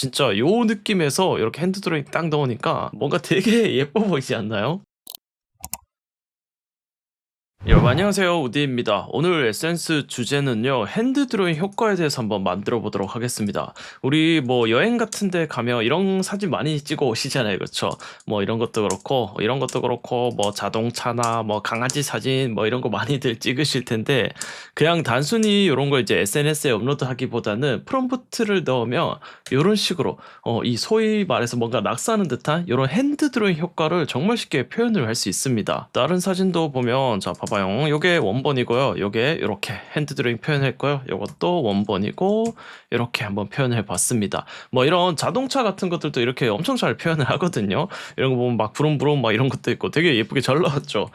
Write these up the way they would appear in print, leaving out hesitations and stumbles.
진짜 요 느낌에서 이렇게 핸드 드로잉 딱 넣으니까 뭔가 되게 예뻐 보이지 않나요? 여러분 안녕하세요, 우디입니다. 오늘 에센스 주제는요, 핸드 드로잉 효과에 대해서 한번 만들어 보도록 하겠습니다. 우리 뭐 여행 같은 데 가면 이런 사진 많이 찍어 오시잖아요, 그쵸? 뭐 이런 것도 그렇고 이런 것도 그렇고 뭐 자동차나 뭐 강아지 사진 뭐 이런 거 많이들 찍으실 텐데, 그냥 단순히 이런 거 이제 SNS에 업로드 하기보다는 프롬프트를 넣으면 이런 식으로 이 소위 말해서 뭔가 낙서하는 듯한 이런 핸드 드로잉 효과를 정말 쉽게 표현을 할 수 있습니다. 다른 사진도 보면, 자 봐봐요, 요게 원본이고요, 요게 이렇게 핸드 드로잉 표현했고요, 요것도 원본이고 이렇게 한번 표현해 봤습니다. 뭐 이런 자동차 같은 것들도 이렇게 엄청 잘 표현을 하거든요. 이런 거 보면 막 부릉부릉 막 이런 것도 있고 되게 예쁘게 잘 나왔죠.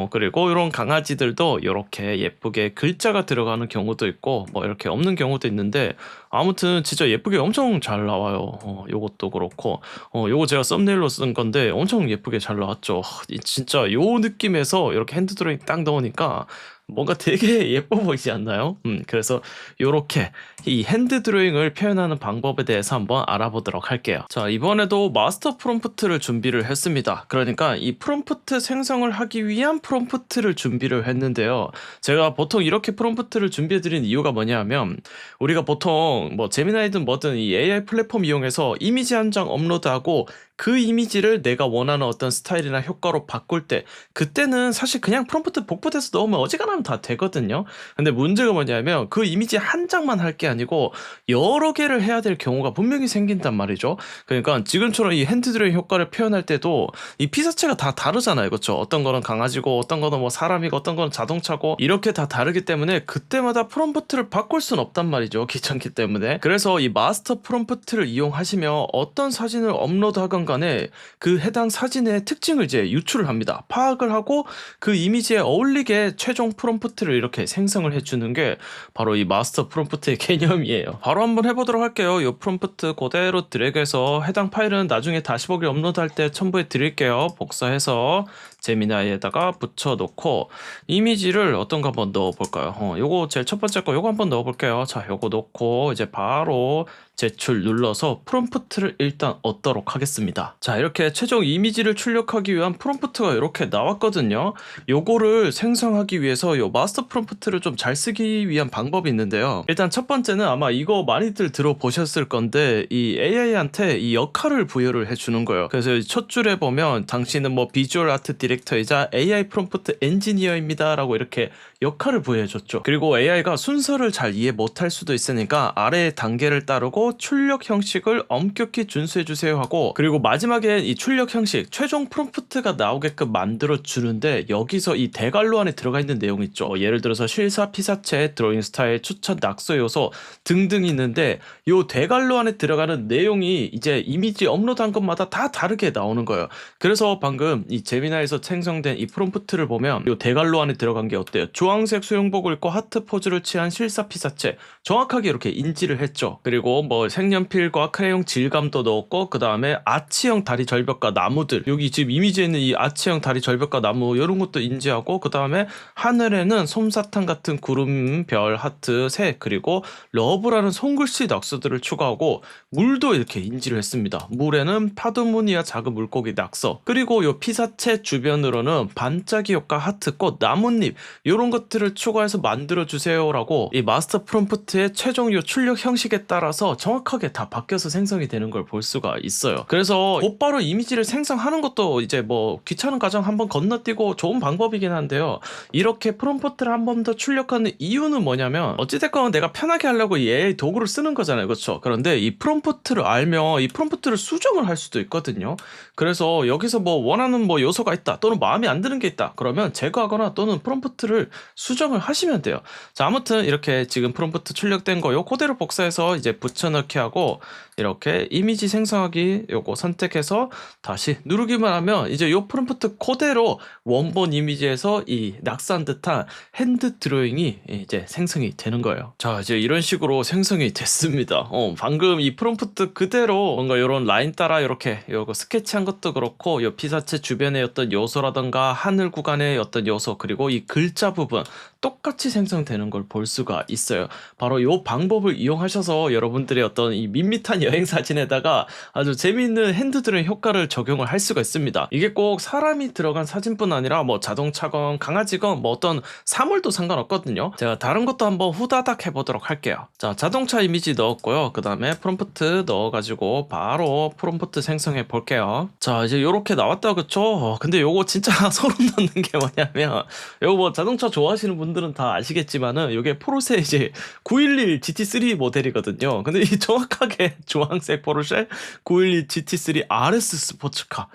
그리고 이런 강아지들도 이렇게 예쁘게 글자가 들어가는 경우도 있고 뭐 이렇게 없는 경우도 있는데, 아무튼 진짜 예쁘게 엄청 잘 나와요. 요것도 그렇고 요거 제가 썸네일로 쓴 건데 엄청 예쁘게 잘 나왔죠. 진짜 요 느낌에서 이렇게 핸드 드로잉 딱 넣으니까 뭔가 되게 예뻐 보이지 않나요? 그래서 요렇게 이 핸드 드로잉을 표현하는 방법에 대해서 한번 알아보도록 할게요. 자, 이번에도 마스터 프롬프트를 준비를 했습니다. 그러니까 이 프롬프트 생성을 하기 위한 프롬프트를 준비를 했는데요. 제가 보통 이렇게 프롬프트를 준비해 드린 이유가 뭐냐면, 우리가 보통 뭐 제미나이든 뭐든 이 AI 플랫폼 이용해서 이미지 한 장 업로드하고 그 이미지를 내가 원하는 어떤 스타일이나 효과로 바꿀 때, 그때는 사실 그냥 프롬프트 복붙해서 넣으면 어지간하면 다 되거든요. 근데 문제가 뭐냐면 그 이미지 한 장만 할 게 아니고 여러 개를 해야 될 경우가 분명히 생긴단 말이죠. 그러니까 지금처럼 이 핸드 드로잉 효과를 표현할 때도 이 피사체가 다 다르잖아요, 그렇죠? 어떤 거는 강아지고 어떤 거는 뭐 사람이고 어떤 거는 자동차고 이렇게 다 다르기 때문에 그때마다 프롬프트를 바꿀 순 없단 말이죠, 귀찮기 때문에. 그래서 이 마스터 프롬프트를 이용하시면 어떤 사진을 업로드하건 간에 그 해당 사진의 특징을 이제 유출을 합니다. 파악을 하고 그 이미지에 어울리게 최종 프롬프트를 이렇게 생성을 해주는 게 바로 이 마스터 프롬프트의 개념이에요. 바로 한번 해보도록 할게요. 이 프롬프트 그대로 드래그해서 해당 파일은 나중에 다시 보기 업로드할 때 첨부해 드릴게요. 복사해서 제미나이에다가 붙여놓고 이미지를 어떤 거 한번 넣어볼까요? 요거 제일 첫 번째 거 요거 한번 넣어볼게요. 자, 요거 넣고 이제 바로 제출 눌러서 프롬프트를 일단 얻도록 하겠습니다. 자, 이렇게 최종 이미지를 출력하기 위한 프롬프트가 이렇게 나왔거든요. 요거를 생성하기 위해서 요 마스터 프롬프트를 좀 잘 쓰기 위한 방법이 있는데요. 일단 첫 번째는 아마 이거 많이들 들어보셨을 건데, 이 AI한테 이 역할을 부여를 해주는 거예요. 그래서 첫 줄에 보면 당신은 뭐 비주얼 아트 디렉터이자 AI 프롬프트 엔지니어입니다 라고 이렇게 역할을 부여해줬죠. 그리고 AI가 순서를 잘 이해 못할 수도 있으니까 아래의 단계를 따르고 출력 형식을 엄격히 준수해주세요 하고, 그리고 마지막에 이 출력 형식 최종 프롬프트가 나오게끔 만들어 주는데, 여기서 이 대괄호 안에 들어가 있는 내용 있죠. 예를 들어서 실사, 피사체, 드로잉 스타일, 추천, 낙서 요소 등등 있는데, 요 대괄호 안에 들어가는 내용이 이제 이미지 업로드한 것마다 다 다르게 나오는 거예요. 그래서 방금 이 제미나에서 생성된 이 프롬프트를 보면 요 대괄호 안에 들어간 게 어때요? 주황색 수영복을 입고 하트 포즈를 취한 실사 피사체 정확하게 이렇게 인지를 했죠. 그리고 뭐 색연필과 크레용 질감도 넣었고, 그 다음에 아치형 다리 절벽과 나무들, 여기 지금 이미지에 있는 이 아치형 다리 절벽과 나무 이런 것도 인지하고, 그 다음에 하늘에는 솜사탕 같은 구름, 별, 하트, 새, 그리고 러브라는 손글씨 낙서들을 추가하고, 물도 이렇게 인지를 했습니다. 물에는 파도무늬와 작은 물고기 낙서, 그리고 요 피사체 주변으로는 반짝이 효과, 하트, 꽃, 나뭇잎 이런 것들을 추가해서 만들어주세요라고 이 마스터 프롬프트의 최종 요 출력 형식에 따라서 정확하게 다 바뀌어서 생성이 되는 걸 볼 수가 있어요. 그래서 곧바로 이미지를 생성하는 것도 이제 뭐 귀찮은 과정 한번 건너뛰고 좋은 방법이긴 한데요. 이렇게 프롬프트를 한 번 더 출력하는 이유는 뭐냐면, 어찌됐건 내가 편하게 하려고 이 AI 도구를 쓰는 거잖아요, 그렇죠? 그런데 이 프롬프트를 알면 이 프롬프트를 수정을 할 수도 있거든요. 그래서 여기서 뭐 원하는 뭐 요소가 있다, 또는 마음에 안 드는 게 있다 그러면 제거하거나 또는 프롬프트를 수정을 하시면 돼요. 자, 아무튼 이렇게 지금 프롬프트 출력된 거 요 그대로 복사해서 이제 붙여넣기 하고, 이렇게 이미지 생성하기 요거 선택해서 다시 누르기만 하면 이제 요 프롬프트 그대로 원본 이미지에서 이 낙서한 듯한 핸드 드로잉이 이제 생성이 되는 거예요. 자, 이제 이런 식으로 생성이 됐습니다. 방금 이 프롬프트 그대로 뭔가 요런 라인 따라 이렇게 요거 스케치한 것도 그렇고, 요 피사체 주변의 어떤 요소라든가 하늘 구간의 어떤 요소 그리고 이 글자 부분 똑같이 생성되는 걸 볼 수가 있어요. 바로 요 방법을 이용하셔서 여러분들의 어떤 이 밋밋한 여행 사진에다가 아주 재미있는 핸드 드로잉 효과를 적용을 할 수가 있습니다. 이게 꼭 사람이 들어간 사진뿐 아니라 뭐 자동차건 강아지건 뭐 어떤 사물도 상관없거든요. 제가 다른 것도 한번 후다닥 해보도록 할게요. 자, 자동차 이미지 넣었고요. 그 다음에 프롬프트 넣어가지고 바로 프롬프트 생성해 볼게요. 자, 이제 요렇게 나왔다 그쵸? 근데 요거 진짜 소름 돋는 게 뭐냐면 요거 뭐 자동차 좋아하시는 분들은 다 아시겠지만은 요게 포르쉐 이제 911 GT3 모델이거든요. 근데 이 정확하게 주황색 포르쉐 911 GT3 RS 스포츠카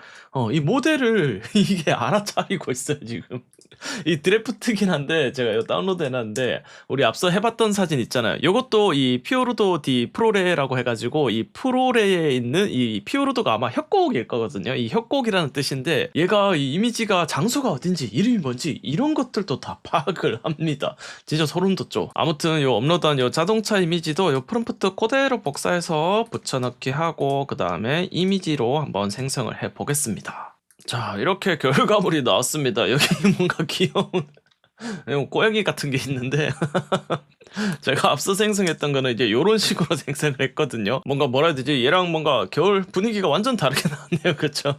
이 모델을 이게 알아차리고 있어요 지금. 이 드래프트긴 한데 제가 이거 다운로드 해놨는데 우리 앞서 해봤던 사진 있잖아요. 요것도 이 피오르도 디 프로레라고 해가지고 이 프로레에 있는 이 피오르도가 아마 협곡일 거거든요. 이 협곡이라는 뜻인데 얘가 이 이미지가 장소가 어딘지 이름이 뭔지 이런 것들도 다 파악을 합니다. 진짜 소름 돋죠. 아무튼 요 업로드한 요 자동차 이미지도 요 프롬프트 그대로 복사해서 붙여넣기 하고 그 다음에 이미지로 한번 생성을 해 보겠습니다. 자, 이렇게 결과물이 나왔습니다. 여기 뭔가 귀여운 고양이 같은 게 있는데 제가 앞서 생성했던 거는 이제 요런 식으로 생성을 했거든요. 뭔가 뭐라 해야 되지? 얘랑 뭔가 겨울 분위기가 완전 다르게 나왔네요. 그쵸?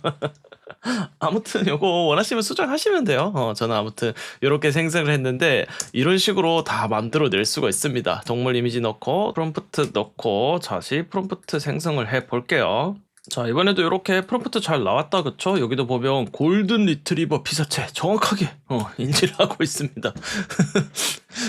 아무튼 요거 원하시면 수정하시면 돼요. 저는 아무튼 요렇게 생성을 했는데 이런 식으로 다 만들어 낼 수가 있습니다. 동물 이미지 넣고 프롬프트 넣고 다시 프롬프트 생성을 해 볼게요. 자, 이번에도 이렇게 프롬프트 잘 나왔다 그쵸? 여기도 보면 골든 리트리버 피사체 정확하게 인지를 하고 있습니다.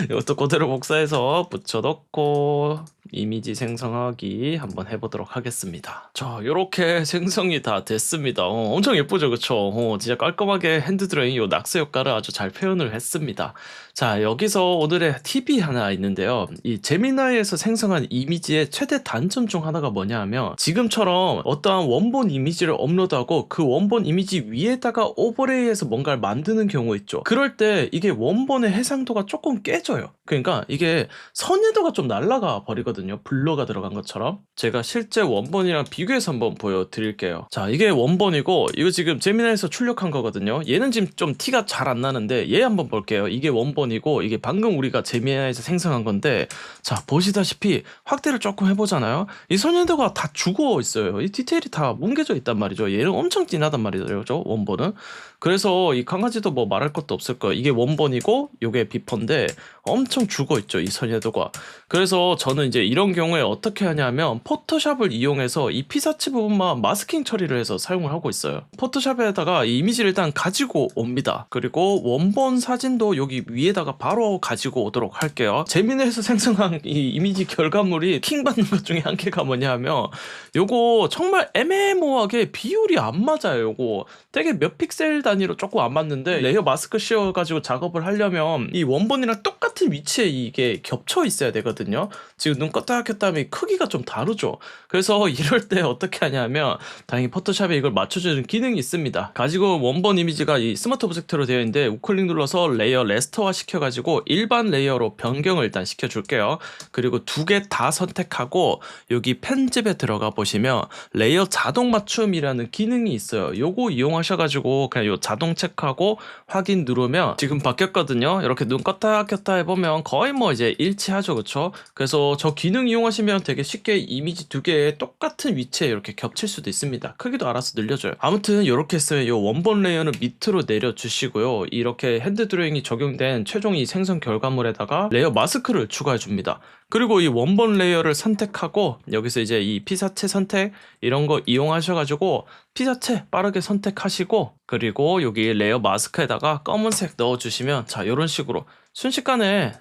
이것도 그대로 복사해서 붙여넣고 이미지 생성하기 한번 해보도록 하겠습니다. 자, 이렇게 생성이 다 됐습니다. 엄청 예쁘죠 그쵸? 진짜 깔끔하게 핸드 드로잉 요 낙서 효과를 아주 잘 표현을 했습니다. 자, 여기서 오늘의 팁이 하나 있는데요. 이 제미나이에서 생성한 이미지의 최대 단점 중 하나가 뭐냐 하면 지금처럼 어떠한 원본 이미지를 업로드하고 그 원본 이미지 위에다가 오버레이해서 뭔가를 만드는 경우 있죠. 그럴 때 이게 원본의 해상도가 조금 깨져요. 그러니까 이게 선회도가 좀 날아가 버리거든요. 블러가 들어간 것처럼. 제가 실제 원본이랑 비교해서 한번 보여드릴게요. 자, 이게 원본이고 이거 지금 제미나이에서 출력한 거거든요. 얘는 지금 좀 티가 잘 안 나는데 얘 한번 볼게요. 이게 원본이고 이게 방금 우리가 제미나이에서 생성한 건데 자, 보시다시피 확대를 조금 해보잖아요. 이 선회도가 다 죽어 있어요. 이 디테일이 다 뭉개져 있단 말이죠. 얘는 엄청 진하단 말이죠. 원본은. 그래서 이 강아지도 뭐 말할 것도 없을 거예요. 이게 원본이고 요게 비퍼인데 엄청 죽어 있죠, 이 선회도가. 그래서 저는 이제 이런 경우에 어떻게 하냐면 포토샵을 이용해서 이 피사체 부분만 마스킹 처리를 해서 사용을 하고 있어요. 포토샵에다가 이 이미지를 일단 가지고 옵니다. 그리고 원본 사진도 여기 위에다가 바로 가지고 오도록 할게요. 재미내에서 생성한 이 이미지 결과물이 킹받는 것 중에 한 개가 뭐냐면 요거 정말 애매모호하게 비율이 안 맞아요. 요거 되게 몇 픽셀 단위로 조금 안 맞는데 레이어 마스크 씌워가지고 작업을 하려면 이 원본이랑 똑같은 위치에 이게 겹쳐 있어야 되거든요. 지금 눈 껐다 켰다 하면 크기가 좀 다르죠. 그래서 이럴 때 어떻게 하냐면 다행히 포토샵에 이걸 맞춰주는 기능이 있습니다. 가지고 원본 이미지가 이 스마트 오브젝트로 되어 있는데 우클릭 눌러서 레이어 레스터화 시켜가지고 일반 레이어로 변경을 일단 시켜줄게요. 그리고 두 개 다 선택하고 여기 편집에 들어가 보시면 레이어 자동 맞춤이라는 기능이 있어요. 요거 이용하셔가지고 그냥 요 자동 체크하고 확인 누르면 지금 바뀌었거든요. 이렇게 눈 껐다 켰다 해보면 거의 뭐 이제 일치하죠. 그쵸? 그래서 저 기능 이용하시면 되게 쉽게 이미지 두 개의 똑같은 위치에 이렇게 겹칠 수도 있습니다. 크기도 알아서 늘려줘요. 아무튼 이렇게 했으면 요 원본 레이어는 밑으로 내려주시고요. 이렇게 핸드 드로잉이 적용된 최종 이 생성 결과물에다가 레이어 마스크를 추가해 줍니다. 그리고 이 원본 레이어를 선택하고 여기서 이제 이 피사체 선택 이런 거 이용하셔가지고 피사체 빠르게 선택하시고 그리고 여기 레이어 마스크에다가 검은색 넣어주시면 자 이런 식으로 순식간에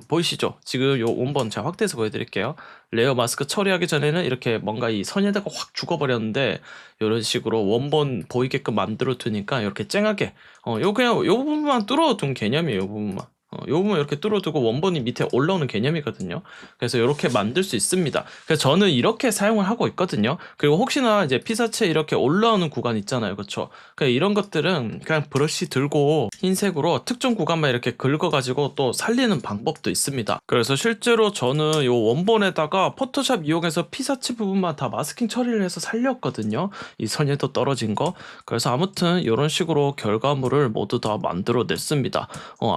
보이시죠? 지금 요 원본 제가 확대해서 보여드릴게요. 레이어 마스크 처리하기 전에는 이렇게 뭔가 이 선에다가 확 죽어버렸는데 이런 식으로 원본 보이게끔 만들어 두니까 이렇게 쨍하게 요 그냥 요 부분만 뚫어둔 개념이에요. 요 부분만 요 부분 이렇게 뚫어두고 원본이 밑에 올라오는 개념이거든요. 그래서 이렇게 만들 수 있습니다. 그래서 저는 이렇게 사용을 하고 있거든요. 그리고 혹시나 이제 피사체 이렇게 올라오는 구간 있잖아요. 그쵸? 그냥 이런 것들은 그냥 브러쉬 들고 흰색으로 특정 구간만 이렇게 긁어가지고 또 살리는 방법도 있습니다. 그래서 실제로 저는 요 원본에다가 포토샵 이용해서 피사체 부분만 다 마스킹 처리를 해서 살렸거든요. 이 선에도 떨어진 거. 그래서 아무튼 이런 식으로 결과물을 모두 다 만들어냈습니다.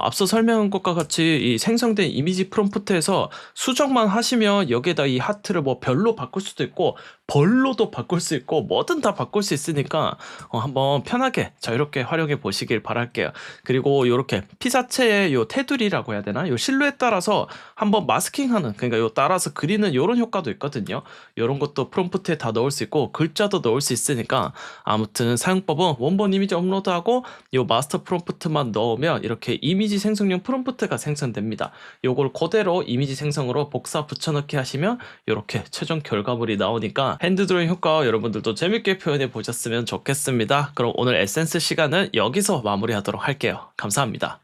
앞서 설명한 것과 같이 이 생성된 이미지 프롬프트에서 수정만 하시면 여기에다 이 하트를 뭐 별로 바꿀 수도 있고 벌로도 바꿀 수 있고 뭐든 다 바꿀 수 있으니까 한번 편하게 자유롭게 활용해 보시길 바랄게요. 그리고 요렇게 피사체의 요 테두리라고 해야 되나? 요 실루엣 따라서 한번 마스킹하는, 그러니까 요 따라서 그리는 요런 효과도 있거든요. 요런 것도 프롬프트에 다 넣을 수 있고 글자도 넣을 수 있으니까 아무튼 사용법은 원본 이미지 업로드하고 요 마스터 프롬프트만 넣으면 이렇게 이미지 생성용 프롬프트가 생성됩니다. 요걸 그대로 이미지 생성으로 복사 붙여넣기 하시면 이렇게 최종 결과물이 나오니까 핸드 드로잉 효과 여러분들도 재밌게 표현해 보셨으면 좋겠습니다. 그럼 오늘 에센스 시간은 여기서 마무리하도록 할게요. 감사합니다.